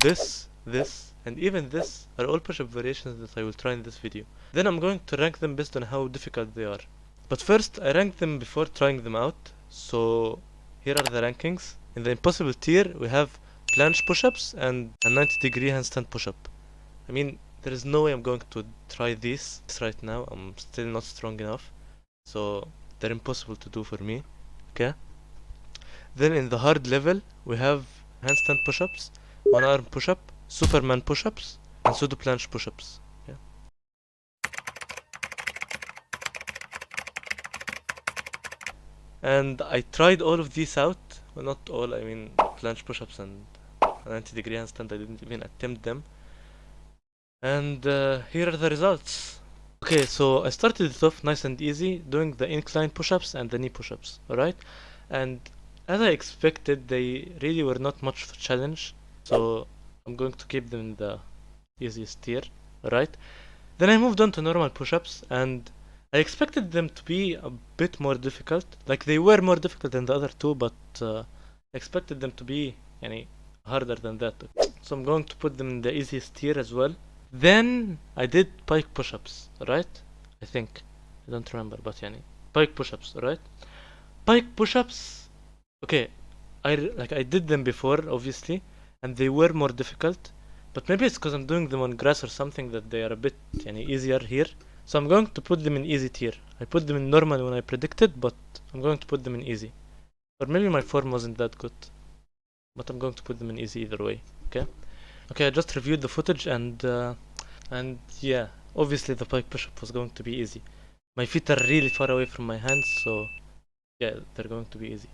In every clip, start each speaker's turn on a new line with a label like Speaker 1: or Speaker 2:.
Speaker 1: this, and even this are all push-up variations that I will try in this video. Then I'm going to rank them based on how difficult they are. But first, I rank them before trying them out. So here are the rankings. In the impossible tier, we have planche push-ups and a 90-degree handstand push-up. I mean, there is no way I'm going to try this right now. I'm still not strong enough. So they're impossible to do for me. Okay. Then in the hard level, we have handstand push-ups, one arm push-up, Superman push-ups, and pseudo planche push-ups. Yeah. And I tried all of these out. Well, not all, I mean planche push-ups and 90-degree handstand, I didn't even attempt them. And here are the results. Okay, so I started it off nice and easy, doing the incline push-ups and the knee push-ups, alright? And as I expected, they really were not much of a challenge, so I'm going to keep them in the easiest tier, alright? Then I moved on to normal push-ups, and I expected them to be a bit more difficult. Like, they were more difficult than the other two, but I expected them to be harder than that. So I'm going to put them in the easiest tier as well. Then I did pike push-ups, right? I think. I don't remember, but pike push-ups, right? Pike push-ups, okay, I did them before, obviously, and they were more difficult. But maybe it's because I'm doing them on grass or something that they are a bit easier here. So I'm going to put them in easy tier. I put them in normal when I predicted, but I'm going to put them in easy. Or maybe my form wasn't that good. But I'm going to put them in easy either way, okay? Okay, I just reviewed the footage and yeah, obviously the pike push-up was going to be easy. My feet are really far away from my hands, so yeah, they're going to be easy.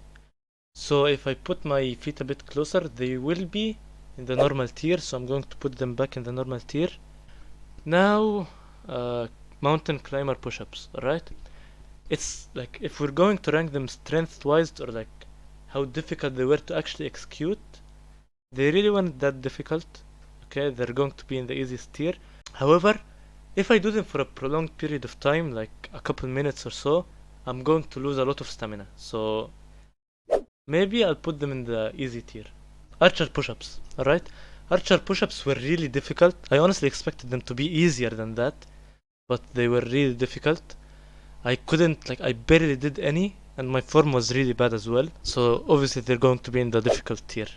Speaker 1: So if I put my feet a bit closer, they will be in the normal tier, so I'm going to put them back in the normal tier. Now, mountain climber push-ups, alright? It's like, if we're going to rank them strength-wise, or like how difficult they were to actually execute, they really weren't that difficult. Okay, they're going to be in the easiest tier. However, if I do them for a prolonged period of time, like a couple minutes or so, I'm going to lose a lot of stamina. So maybe I'll put them in the easy tier. Archer push-ups, alright? Archer push-ups were really difficult. I honestly expected them to be easier than that, but they were really difficult. I barely did any, and my form was really bad as well. So obviously they're going to be in the difficult tier,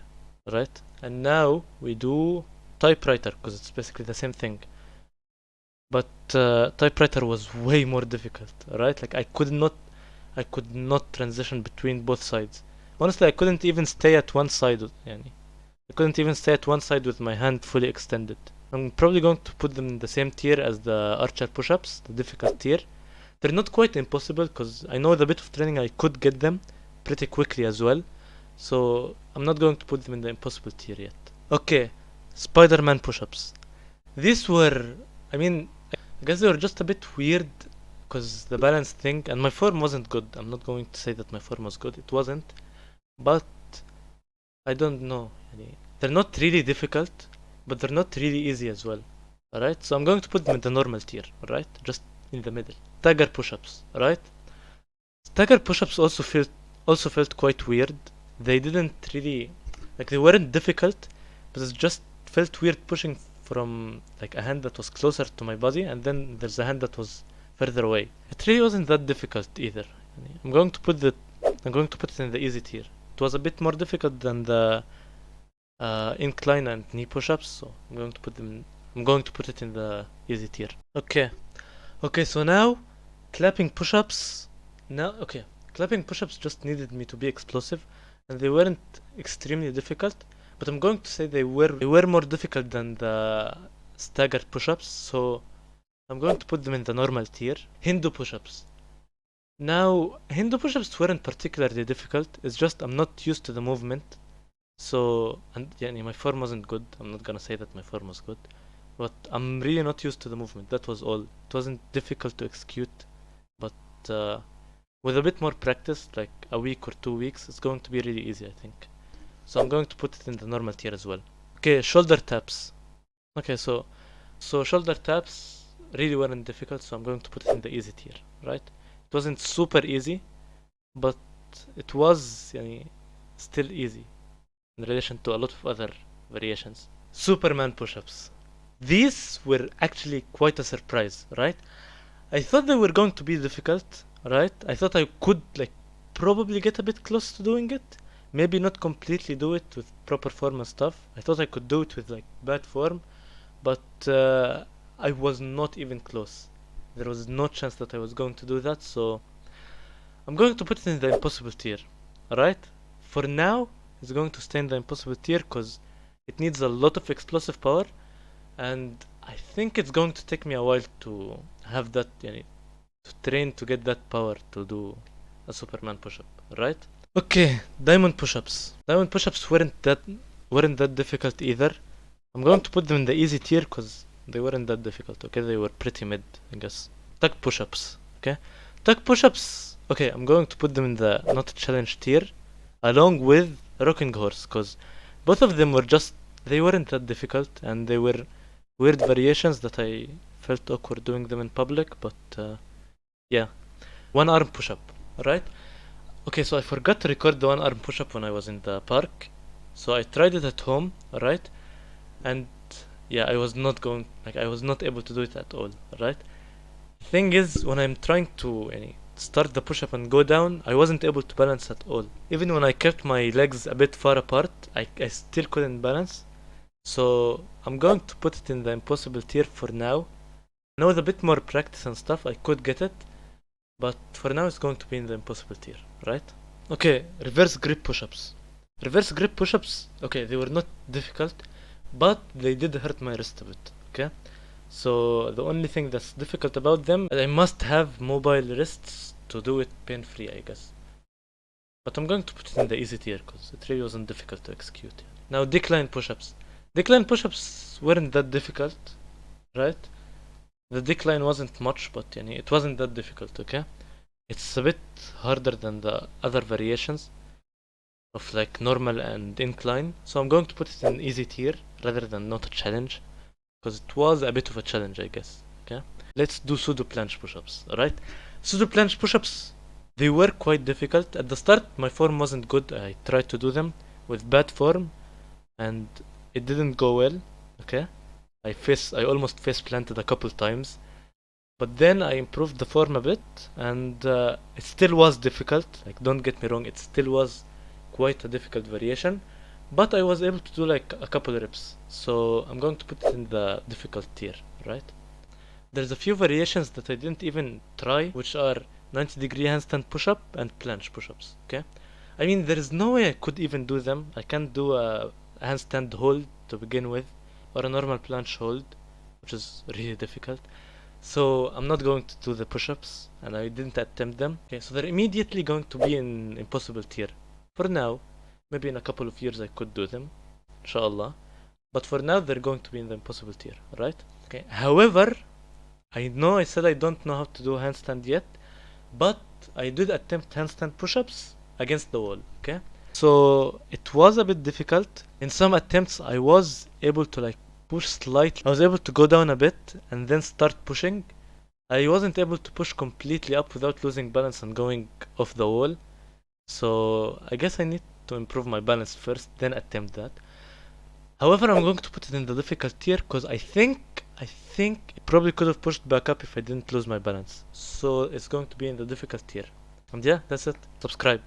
Speaker 1: right? And now we do typewriter, because it's basically the same thing. But typewriter was way more difficult, right? Like I could not transition between both sides. Honestly, I couldn't even stay at one side. I couldn't even stay at one side with my hand fully extended. I'm probably going to put them in the same tier as the archer push-ups, the difficult tier. They're not quite impossible, because I know with a bit of training I could get them pretty quickly as well. So I'm not going to put them in the impossible tier yet. Okay, Spider-Man push-ups. These were, I guess they were just a bit weird, because the balance thing, and my form wasn't good. I'm not going to say that my form was good, it wasn't. But I don't know. They're not really difficult, but they're not really easy as well. Alright, so I'm going to put them in the normal tier, alright? Just in the middle. Stagger push-ups, alright? Stagger push-ups also felt quite weird. They didn't really, they weren't difficult, but it just felt weird pushing from a hand that was closer to my body, and then there's a hand that was further away. It really wasn't that difficult either. I'm going to put it in the easy tier. It was a bit more difficult than the incline and knee push-ups, so I'm going to put it in the easy tier. Okay, so now clapping push-ups. Clapping push-ups just needed me to be explosive, and they weren't extremely difficult, but I'm going to say they were more difficult than the staggered push-ups, so I'm going to put them in the normal tier. Hindu push-ups. Now, Hindu push-ups weren't particularly difficult, it's just I'm not used to the movement. So, my form wasn't good. I'm not gonna say that my form was good, but I'm really not used to the movement. That was all. It wasn't difficult to execute, but with a bit more practice, like a week or 2 weeks, it's going to be really easy, I think. So I'm going to put it in the normal tier as well. Okay, shoulder taps. Okay, so shoulder taps really weren't difficult, so I'm going to put it in the easy tier, right? It wasn't super easy, but it was still easy in relation to a lot of other variations. Superman push-ups. These were actually quite a surprise, right? I thought they were going to be difficult, right? I thought I could like probably get a bit close to doing it. Maybe not completely do it with proper form and stuff. I thought I could do it with like bad form, but I was not even close. There was no chance that I was going to do that, so I'm going to put it in the impossible tier. Alright? For now, it's going to stay in the impossible tier because it needs a lot of explosive power, and I think it's going to take me a while to have that, yani, to train to get that power to do a Superman push-up, right? Okay, diamond push-ups. Diamond push-ups weren't that difficult either. I'm going to put them in the easy tier because they weren't that difficult. Okay, they were pretty mid, I guess. Tuck push-ups. Okay, tuck push-ups. Okay, I'm going to put them in the not challenge tier, along with rocking horse, because both of them were just they weren't that difficult, and they were weird variations that I felt awkward doing them in public. But yeah, one arm push-up. Right? Okay, so I forgot to record the one arm push-up when I was in the park, so I tried it at home. Right? And yeah, I was not able to do it at all, right? Thing is, when I'm trying to start the push-up and go down, I wasn't able to balance at all. Even when I kept my legs a bit far apart, I still couldn't balance. So I'm going to put it in the impossible tier for now. Now with a bit more practice and stuff, I could get it, but for now it's going to be in the impossible tier, right? Okay, reverse grip push-ups. Reverse grip push-ups, okay, they were not difficult, but they did hurt my wrist a bit, okay? So the only thing that's difficult about them, I must have mobile wrists to do it pain-free, I guess. But I'm going to put it in the easy tier because it really wasn't difficult to execute. Now decline push-ups. Decline push-ups weren't that difficult, right? The decline wasn't much, but it wasn't that difficult, okay? It's a bit harder than the other variations of like normal and incline, so I'm going to put it in easy tier rather than not a challenge, because it was a bit of a challenge, I guess. Okay, let's do pseudo planche push-ups. Alright, pseudo planche push-ups, they were quite difficult at the start. My form wasn't good. I tried to do them with bad form and it didn't go well. Okay, I almost face planted a couple times, but then I improved the form a bit, and it still was difficult. Like, don't get me wrong, it still was quite a difficult variation, but I was able to do like a couple reps, so I'm going to put it in the difficult tier, right? There's a few variations that I didn't even try, which are 90-degree handstand push-up and planche push-ups, okay? I mean, there is no way I could even do them. I can't do a handstand hold to begin with, or a normal planche hold, which is really difficult. So I'm not going to do the push-ups, and I didn't attempt them. Okay, so they're immediately going to be in impossible tier. For now, maybe in a couple of years I could do them, inshallah. But for now, they're going to be in the impossible tier, right? Okay. However, I know I said I don't know how to do handstand yet, but I did attempt handstand push-ups against the wall, okay? So it was a bit difficult. In some attempts, I was able to like push slightly. I was able to go down a bit and then start pushing. I wasn't able to push completely up without losing balance and going off the wall. So I guess I need to improve my balance first, then attempt that. However, I'm going to put it in the difficult tier because I think it probably could have pushed back up if I didn't lose my balance. So it's going to be in the difficult tier. And yeah, that's it. Subscribe.